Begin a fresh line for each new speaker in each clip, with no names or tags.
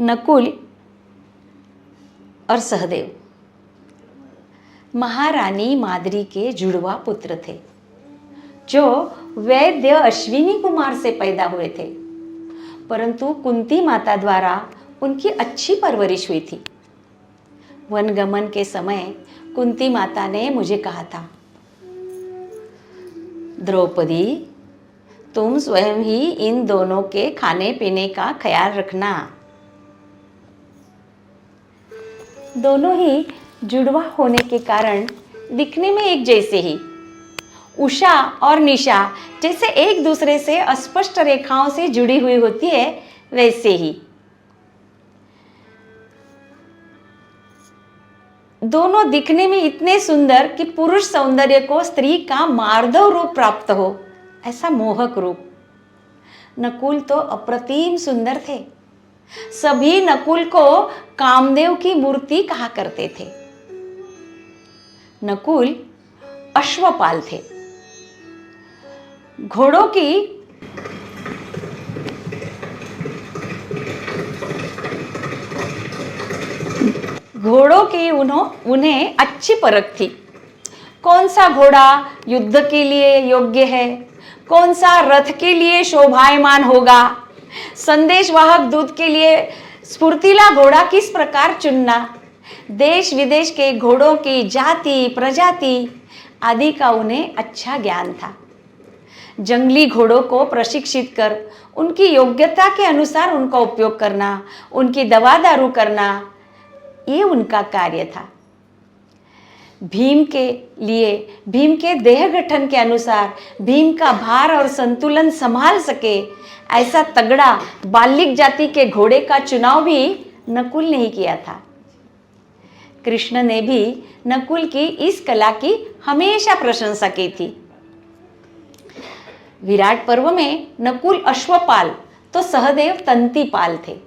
नकुल और सहदेव महारानी माद्री के जुड़वा पुत्र थे जो वैद्य अश्विनी कुमार से पैदा हुए थे, परंतु कुंती माता द्वारा उनकी अच्छी परवरिश हुई थी। वनगमन के समय कुंती माता ने मुझे कहा था, द्रौपदी, तुम स्वयं ही इन दोनों के खाने पीने का ख्याल रखना। दोनों ही जुड़वा होने के कारण दिखने में एक जैसे ही, उषा और निशा जैसे एक दूसरे से अस्पष्ट रेखाओं से जुड़ी हुई होती है, वैसे ही दोनों दिखने में इतने सुंदर कि पुरुष सौंदर्य को स्त्री का मार्दव रूप प्राप्त हो, ऐसा मोहक रूप। नकुल तो अप्रतिम सुंदर थे। सभी नकुल को कामदेव की मूर्ति कहा करते थे। नकुल अश्वपाल थे। घोड़ों की उन्हें अच्छी परख थी। कौन सा घोड़ा युद्ध के लिए योग्य है, कौन सा रथ के लिए शोभायमान होगा, संदेशवाहक दूत के लिए स्फूर्तिला घोड़ा किस प्रकार चुनना, देश विदेश के घोड़ों की जाति प्रजाति आदि का उन्हें अच्छा ज्ञान था। जंगली घोड़ों को प्रशिक्षित कर उनकी योग्यता के अनुसार उनका उपयोग करना, उनकी दवा दारू करना, ये उनका कार्य था। भीम के देह गठन के अनुसार भीम का भार और संतुलन संभाल सके, ऐसा तगड़ा बालिक जाति के घोड़े का चुनाव भी नकुल ने ही किया था। कृष्ण ने भी नकुल की इस कला की हमेशा प्रशंसा की थी। विराट पर्व में नकुल अश्वपाल तो सहदेव तंतीपाल थे।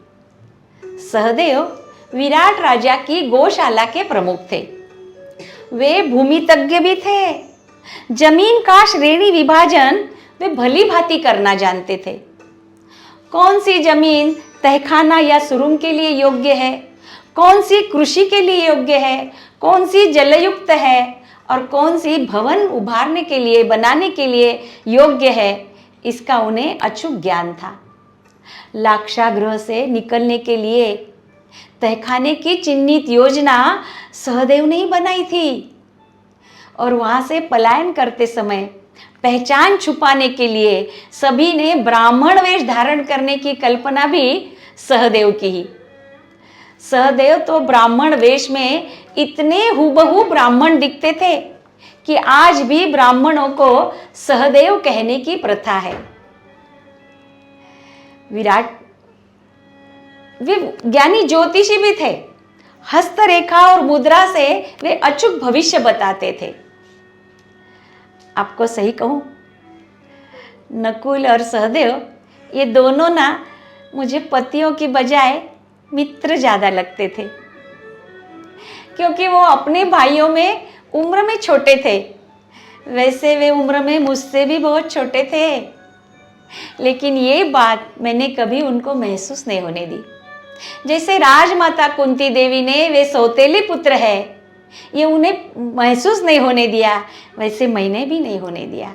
सहदेव विराट राजा की गौशाला के प्रमुख थे। वे भूमितज्ञ भी थे। जमीन का श्रेणी विभाजन वे भली भांति करना जानते थे। कौन सी जमीन तहखाना या सुरुंग के लिए योग्य है, कौन सी कृषि के लिए योग्य है, कौन सी जलयुक्त है और कौन सी भवन उभारने के लिए बनाने के लिए योग्य है, इसका उन्हें अचूक ज्ञान था। लाक्षागृह से निकलने के लिए तहखाने की चिन्हित योजना सहदेव ने ही बनाई थी और वहां से पलायन करते समय पहचान छुपाने के लिए सभी ने ब्राह्मण वेश धारण करने की कल्पना भी सहदेव की ही। सहदेव तो ब्राह्मण वेश में इतने हूबहू ब्राह्मण दिखते थे कि आज भी ब्राह्मणों को सहदेव कहने की प्रथा है। वे ज्ञानी ज्योतिषी भी थे। हस्तरेखा और मुद्रा से वे अचूक भविष्य बताते थे। आपको सही कहूं, नकुल और सहदेव ये दोनों ना मुझे पतियों की बजाय मित्र ज्यादा लगते थे, क्योंकि वो अपने भाइयों में उम्र में छोटे थे। वैसे वे उम्र में मुझसे भी बहुत छोटे थे, लेकिन ये बात मैंने कभी उनको महसूस नहीं होने दी। जैसे राजमाता कुंती देवी ने वे सौतेले पुत्र है, ये उन्हें महसूस नहीं होने दिया, वैसे मैंने भी नहीं होने दिया।